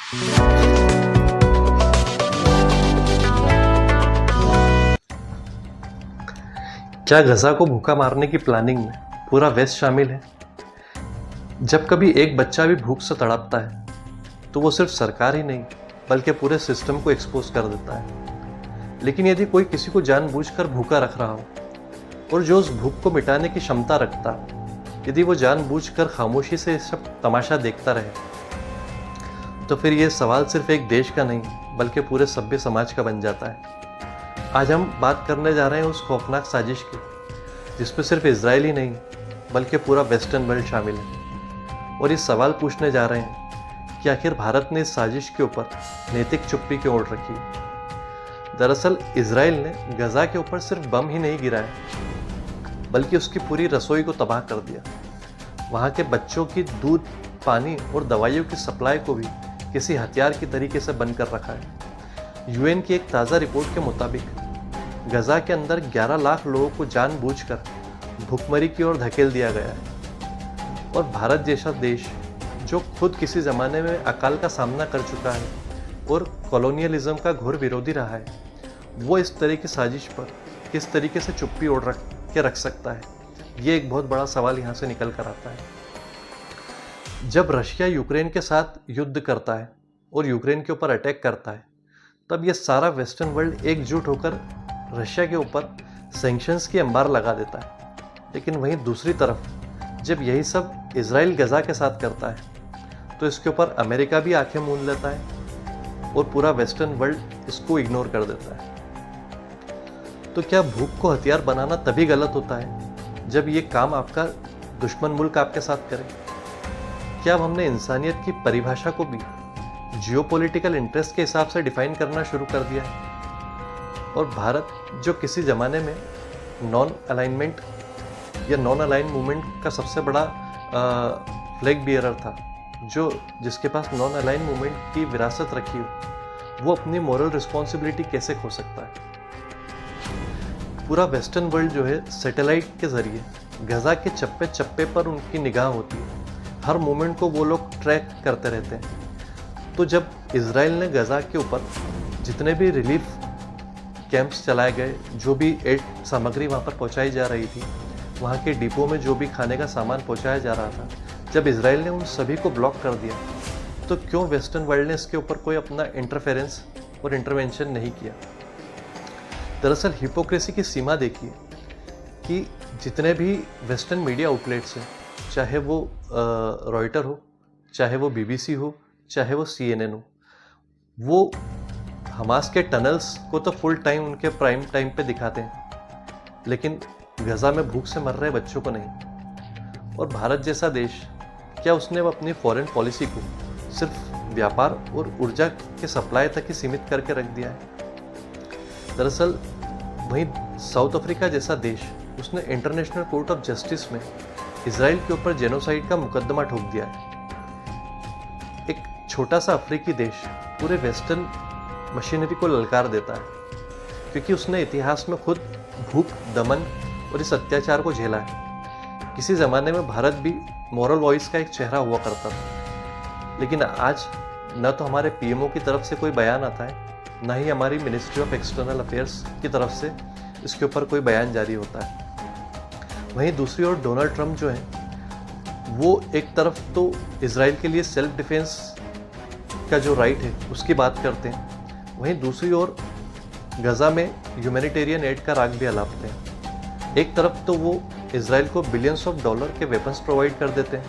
क्या गजा को भूखा मारने की प्लानिंग में पूरा वेस्ट शामिल है? जब कभी एक बच्चा भी भूख से तड़पता है तो वो सिर्फ सरकार ही नहीं बल्कि पूरे सिस्टम को एक्सपोज कर देता है। लेकिन यदि कोई किसी को जानबूझकर भूखा रख रहा हो और जो उस भूख को मिटाने की क्षमता रखता, यदि वो जानबूझकर खामोशी से इस सब तमाशा देखता रहे, तो फिर ये सवाल सिर्फ एक देश का नहीं बल्कि पूरे सभ्य समाज का बन जाता है। आज हम बात करने जा रहे हैं उस खौफनाक साजिश की जिसमें सिर्फ इजराइल ही नहीं बल्कि पूरा वेस्टर्न वर्ल्ड शामिल है। और ये सवाल पूछने जा रहे हैं कि आखिर भारत ने इस साजिश के ऊपर नैतिक चुप्पी क्यों ओढ़ रखी है। दरअसल इजराइल ने गजा के ऊपर सिर्फ बम ही नहीं गिराया बल्कि उसकी पूरी रसोई को तबाह कर दिया। वहाँ के बच्चों की दूध, पानी और दवाइयों की सप्लाई को भी किसी हथियार की तरीके से बंद कर रखा है। यूएन की एक ताज़ा रिपोर्ट के मुताबिक गजा के अंदर 11 लाख लोगों को जानबूझकर भूखमरी की ओर धकेल दिया गया है। और भारत जैसा देश जो खुद किसी ज़माने में अकाल का सामना कर चुका है और कॉलोनियलिज्म का घोर विरोधी रहा है, वो इस तरह की साजिश पर किस तरीके से चुप्पी ओढ़ रख सकता है, ये एक बहुत बड़ा सवाल यहाँ से निकल कर आता है। जब रशिया यूक्रेन के साथ युद्ध करता है और यूक्रेन के ऊपर अटैक करता है, तब यह सारा वेस्टर्न वर्ल्ड एकजुट होकर रशिया के ऊपर सैंक्शंस की अंबार लगा देता है। लेकिन वहीं दूसरी तरफ जब यही सब इजराइल गजा के साथ करता है तो इसके ऊपर अमेरिका भी आंखें मूंद लेता है और पूरा वेस्टर्न वर्ल्ड इसको इग्नोर कर देता है। तो क्या भूख को हथियार बनाना तभी गलत होता है जब ये काम आपका दुश्मन मुल्क आपके साथ करे? क्या अब हमने इंसानियत की परिभाषा को भी जियोपॉलिटिकल इंटरेस्ट के हिसाब से डिफाइन करना शुरू कर दिया है? और भारत जो किसी ज़माने में नॉन अलाइनमेंट या नॉन अलाइन मूवमेंट का सबसे बड़ा फ्लैग बियरर था, जिसके पास नॉन अलाइन मूवमेंट की विरासत रखी हो, वो अपनी मॉरल रिस्पॉन्सिबिलिटी कैसे खो सकता है? पूरा वेस्टर्न वर्ल्ड जो है सैटेलाइट के जरिए गजा के चप्पे चप्पे पर उनकी निगाह होती है। हर मूवमेंट को वो लोग ट्रैक करते रहते हैं। तो जब इजराइल ने गजा के ऊपर जितने भी रिलीफ कैंप्स चलाए गए, जो भी एड सामग्री वहाँ पर पहुँचाई जा रही थी, वहाँ के डिपो में जो भी खाने का सामान पहुँचाया जा रहा था, जब इजराइल ने उन सभी को ब्लॉक कर दिया, तो क्यों वेस्टर्न वर्ल्ड ने इसके ऊपर कोई अपना इंटरफेरेंस और इंटरवेंशन नहीं किया? दरअसल हिपोक्रेसी की सीमा देखिए कि जितने भी वेस्टर्न मीडिया आउटलेट्स हैं, चाहे वो रॉयटर हो, चाहे वो बीबीसी हो, चाहे वो CNN हो, वो हमास के टनल्स को तो फुल टाइम उनके प्राइम टाइम पे दिखाते हैं, लेकिन गजा में भूख से मर रहे बच्चों को नहीं। और भारत जैसा देश, क्या उसने अपनी फॉरेन पॉलिसी को सिर्फ व्यापार और ऊर्जा के सप्लाई तक ही सीमित करके रख दिया है? दरअसल वहीं साउथ अफ्रीका जैसा देश, उसने इंटरनेशनल कोर्ट ऑफ जस्टिस में इजराइल के ऊपर जेनोसाइड का मुकदमा ठोक दिया है। एक छोटा सा अफ्रीकी देश पूरे वेस्टर्न मशीनरी को ललकार देता है क्योंकि उसने इतिहास में खुद भूख, दमन और इस अत्याचार को झेला है। किसी ज़माने में भारत भी मॉरल वॉइस का एक चेहरा हुआ करता था, लेकिन आज न तो हमारे PMO की तरफ से कोई बयान आता है, न ही हमारी मिनिस्ट्री ऑफ एक्सटर्नल अफेयर्स की तरफ से इसके ऊपर कोई बयान जारी होता है। वहीं दूसरी ओर डोनाल्ड ट्रंप जो है, वो एक तरफ तो इजराइल के लिए सेल्फ डिफेंस का जो राइट है उसकी बात करते हैं, वहीं दूसरी ओर गजा में ह्यूमैनिटेरियन एड का राग भी अलापते हैं। एक तरफ तो वो इजराइल को बिलियंस ऑफ डॉलर के वेपन्स प्रोवाइड कर देते हैं,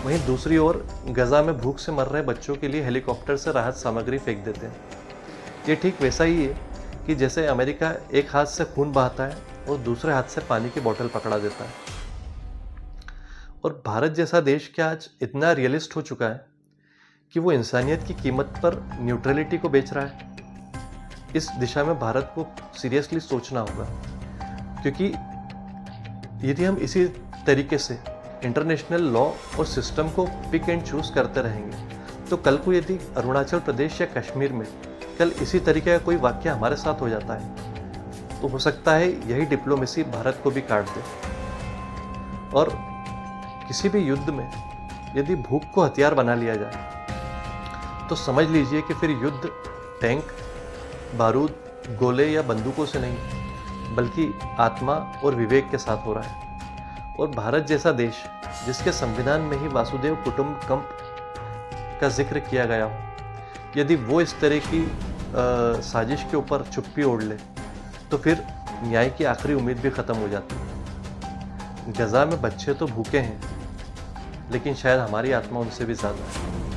वहीं दूसरी ओर गजा में भूख से मर रहे बच्चों के लिए हेलीकॉप्टर से राहत सामग्री फेंक देते हैं। ये ठीक वैसा ही है कि जैसे अमेरिका एक हाथ से खून बहाता है और दूसरे हाथ से पानी की बोतल पकड़ा देता है। और भारत जैसा देश क्या आज इतना रियलिस्ट हो चुका है कि वो इंसानियत की कीमत पर न्यूट्रलिटी को बेच रहा है? इस दिशा में भारत को सीरियसली सोचना होगा, क्योंकि यदि हम इसी तरीके से इंटरनेशनल लॉ और सिस्टम को पिक एंड चूज करते रहेंगे तो कल को यदि अरुणाचल प्रदेश या कश्मीर में कल इसी तरीके का कोई वाक्य हमारे साथ हो जाता है तो हो सकता है यही डिप्लोमेसी भारत को भी काट दे। और किसी भी युद्ध में यदि भूख को हथियार बना लिया जाए तो समझ लीजिए कि फिर युद्ध टैंक, बारूद, गोले या बंदूकों से नहीं, बल्कि आत्मा और विवेक के साथ हो रहा है। और भारत जैसा देश, जिसके संविधान में ही वासुदेव कुटुंबकम का जिक्र किया गया हो, यदि वो इस तरह की साजिश के ऊपर चुप्पी ओढ़ ले, तो फिर न्याय की आखिरी उम्मीद भी खत्म हो जाती है। गजा में बच्चे तो भूखे हैं, लेकिन शायद हमारी आत्मा उनसे भी ज़्यादा है।